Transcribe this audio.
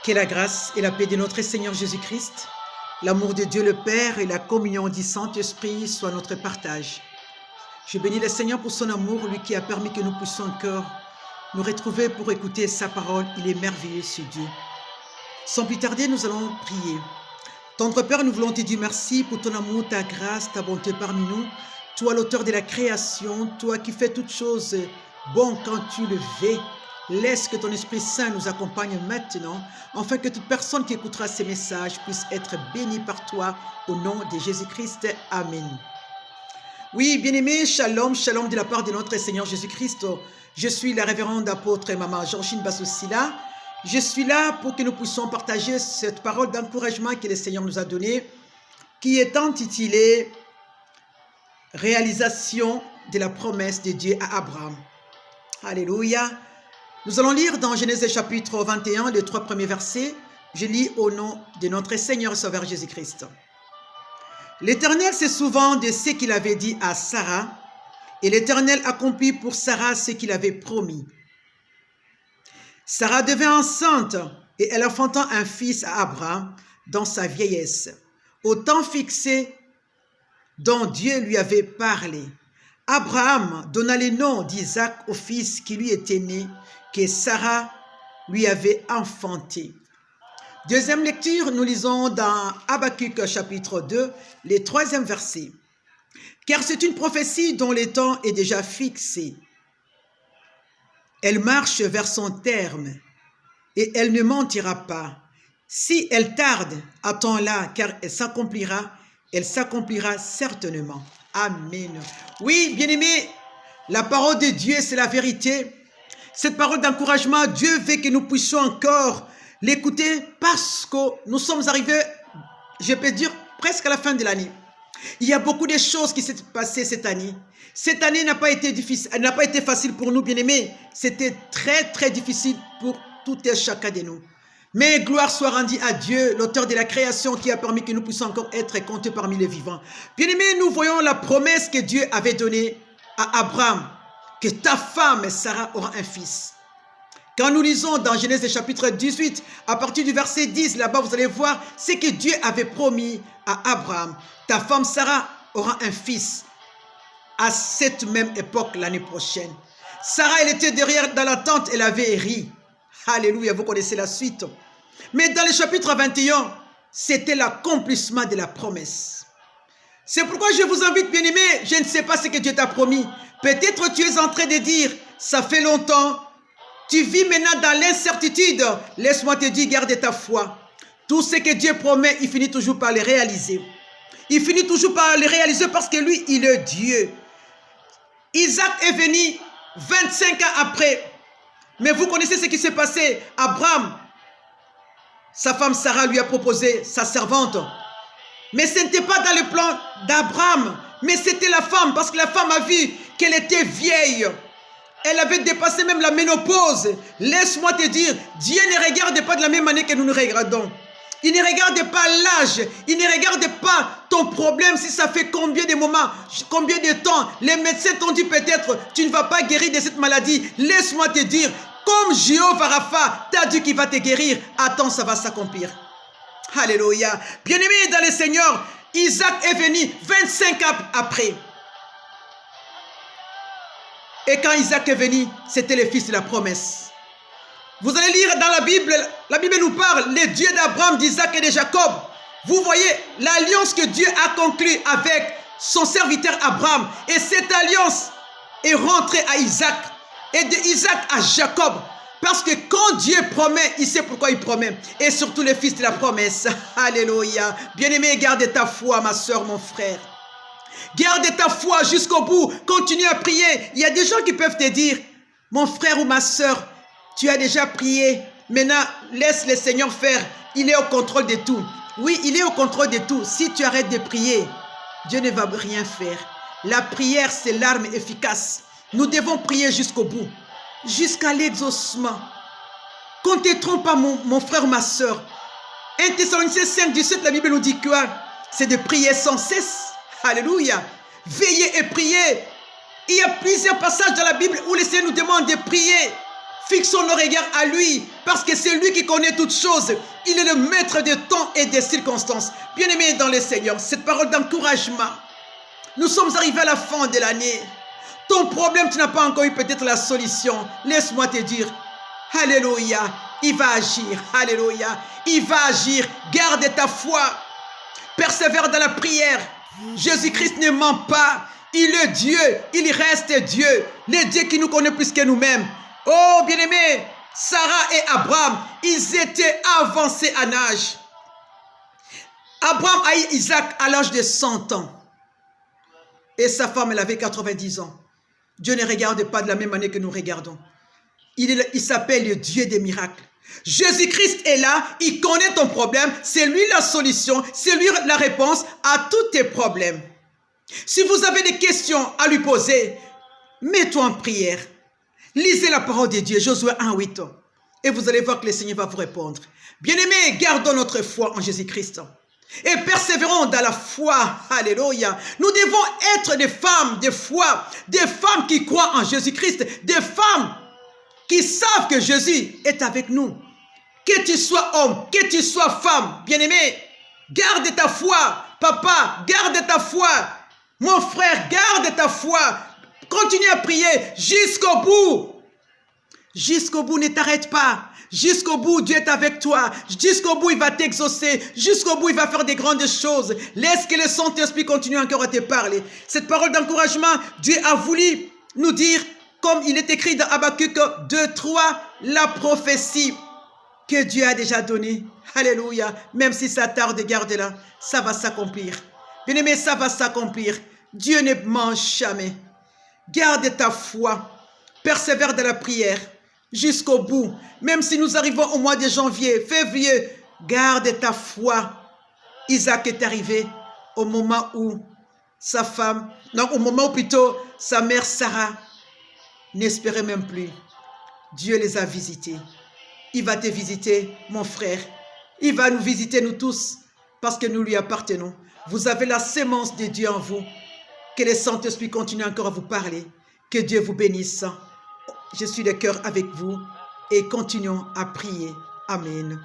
Que la grâce et la paix de notre Seigneur Jésus-Christ, l'amour de Dieu le Père et la communion du Saint-Esprit soient notre partage. Je bénis le Seigneur pour son amour, lui qui a permis que nous puissions encore nous retrouver pour écouter sa parole. Il est merveilleux, ce Dieu. Sans plus tarder, nous allons prier. Tendre Père, nous voulons te dire merci pour ton amour, ta grâce, ta bonté parmi nous. Toi, l'auteur de la création, toi qui fais toutes choses bonnes quand tu le veux. Laisse que ton Esprit Saint nous accompagne maintenant, afin que toute personne qui écoutera ces messages puisse être bénie par toi, au nom de Jésus-Christ. Amen. Oui, bien-aimés, shalom, shalom de la part de notre Seigneur Jésus-Christ. Je suis la révérende apôtre et maman Georgine Bassosila. Je suis là pour que nous puissions partager cette parole d'encouragement que le Seigneur nous a donnée, qui est intitulée « Réalisation de la promesse de Dieu à Abraham ». Alléluia. Nous allons lire dans Genèse chapitre 21, les 3 premiers versets. Je lis au nom de notre Seigneur et Sauveur Jésus-Christ. L'Éternel se souvint de ce qu'il avait dit à Sarah, et l'Éternel accomplit pour Sarah ce qu'il avait promis. Sarah devint enceinte, et elle enfanta un fils à Abraham dans sa vieillesse, au temps fixé dont Dieu lui avait parlé. Abraham donna le nom d'Isaac au fils qui lui était né, que Sarah lui avait enfanté. Deuxième lecture, nous lisons dans Habakkuk chapitre 2, les 3e verset. Car c'est une prophétie dont le temps est déjà fixé. Elle marche vers son terme et elle ne mentira pas. Si elle tarde, attends-la, car elle s'accomplira certainement. Amen. Oui, bien-aimés, la parole de Dieu, c'est la vérité. Cette parole d'encouragement, Dieu veut que nous puissions encore l'écouter parce que nous sommes arrivés, je peux dire, presque à la fin de l'année. Il y a beaucoup de choses qui s'est passées cette année. Cette année n'a pas été difficile, elle n'a pas été facile pour nous, bien-aimés. C'était très, très difficile pour tout et chacun de nous. Mais gloire soit rendue à Dieu, l'auteur de la création, qui a permis que nous puissions encore être comptés parmi les vivants. Bien-aimés, nous voyons la promesse que Dieu avait donnée à Abraham, que ta femme, Sarah, aura un fils. Quand nous lisons dans Genèse chapitre 18, à partir du verset 10, là-bas, vous allez voir ce que Dieu avait promis à Abraham. Ta femme, Sarah, aura un fils à cette même époque, l'année prochaine. Sarah, elle était derrière dans la tente, elle avait ri. Alléluia, vous connaissez la suite. Mais dans le chapitre 21, c'était l'accomplissement de la promesse. C'est pourquoi je vous invite, bien-aimés, je ne sais pas ce que Dieu t'a promis. Peut-être tu es en train de dire, ça fait longtemps, tu vis maintenant dans l'incertitude. Laisse-moi te dire, garde ta foi. Tout ce que Dieu promet, il finit toujours par le réaliser. Il finit toujours par le réaliser parce que lui, il est Dieu. Isaac est venu 25 ans après. Mais vous connaissez ce qui s'est passé. Abraham, sa femme Sarah lui a proposé sa servante. Mais ce n'était pas dans le plan d'Abraham, mais c'était la femme, parce que la femme a vu qu'elle était vieille. Elle avait dépassé même la ménopause. Laisse-moi te dire, Dieu ne regarde pas de la même manière que nous nous regardons. Il ne regarde pas l'âge, il ne regarde pas ton problème, si ça fait combien de moments, combien de temps. Les médecins t'ont dit peut-être, tu ne vas pas guérir de cette maladie. Laisse-moi te dire, comme Jéhovah Rapha t'a dit qu'il va te guérir, attends, ça va s'accomplir. Alléluia. Bien-aimé dans le Seigneur, Isaac est venu 25 ans après. Et quand Isaac est venu, c'était le fils de la promesse. Vous allez lire dans la Bible nous parle, le Dieu d'Abraham, d'Isaac et de Jacob. Vous voyez l'alliance que Dieu a conclue avec son serviteur Abraham. Et cette alliance est rentrée à Isaac. Et de Isaac à Jacob. Parce que quand Dieu promet, il sait pourquoi il promet. Et surtout les fils de la promesse. Alléluia. Bien-aimé, garde ta foi, ma soeur, mon frère. Garde ta foi jusqu'au bout. Continue à prier. Il y a des gens qui peuvent te dire, mon frère ou ma soeur, tu as déjà prié. Maintenant, laisse le Seigneur faire. Il est au contrôle de tout. Oui, il est au contrôle de tout. Si tu arrêtes de prier, Dieu ne va rien faire. La prière, c'est l'arme efficace. Nous devons prier jusqu'au bout. Jusqu'à l'exaucement. Qu'on ne te trompe pas, mon frère ou ma soeur. 1 Thessaloniciens 5, 17, la Bible nous dit quoi? C'est de prier sans cesse. Alléluia. Veillez et priez. Il y a plusieurs passages dans la Bible où le Seigneur nous demande de prier. Fixons nos regards à lui, parce que c'est lui qui connaît toutes choses. Il est le maître des temps et des circonstances. Bien-aimés dans le Seigneur, cette parole d'encouragement. Nous sommes arrivés à la fin de l'année. Ton problème, tu n'as pas encore eu peut-être la solution. Laisse-moi te dire, alléluia, il va agir. Alléluia, il va agir. Garde ta foi. Persévère dans la prière. Jésus-Christ ne ment pas. Il est Dieu. Il reste Dieu. Le Dieu qui nous connaît plus que nous-mêmes. Oh, bien-aimés, Sarah et Abraham, ils étaient avancés en âge. Abraham a eu Isaac à l'âge de 100 ans. Et sa femme, elle avait 90 ans. Dieu ne regarde pas de la même manière que nous regardons. Il s'appelle le Dieu des miracles. Jésus-Christ est là, il connaît ton problème, c'est lui la solution, c'est lui la réponse à tous tes problèmes. Si vous avez des questions à lui poser, mets-toi en prière. Lisez la parole de Dieu, Josué 1:8, et vous allez voir que le Seigneur va vous répondre. Bien-aimés, gardons notre foi en Jésus-Christ et persévérons dans la foi. Alléluia. Nous devons être des femmes de foi, des femmes qui croient en Jésus-Christ, des femmes qui savent que Jésus est avec nous. Que tu sois homme, que tu sois femme, bien-aimé, garde ta foi. Papa, garde ta foi. Mon frère, garde ta foi. Continue à prier jusqu'au bout. Jusqu'au bout, ne t'arrête pas. Jusqu'au bout, Dieu est avec toi. Jusqu'au bout, il va t'exaucer. Jusqu'au bout, il va faire des grandes choses. Laisse que le Saint-Esprit continue encore à te parler. Cette parole d'encouragement, Dieu a voulu nous dire, comme il est écrit dans Habakkuk 2:3, la prophétie que Dieu a déjà donnée. Alléluia. Même si ça tarde, garde-la. Ça va s'accomplir. Bien-aimé, ça va s'accomplir. Dieu ne ment jamais. Garde ta foi. Persévère dans la prière jusqu'au bout. Même si nous arrivons au mois de janvier, février, garde ta foi. Isaac est arrivé au moment où sa femme, non, au moment où plutôt sa mère Sarah n'espérait même plus. Dieu les a visités. Il va te visiter, mon frère. Il va nous visiter, nous tous, parce que nous lui appartenons. Vous avez la sémence de Dieu en vous. Que le Saint-Esprit continue encore à vous parler. Que Dieu vous bénisse. Je suis de cœur avec vous et continuons à prier. Amen.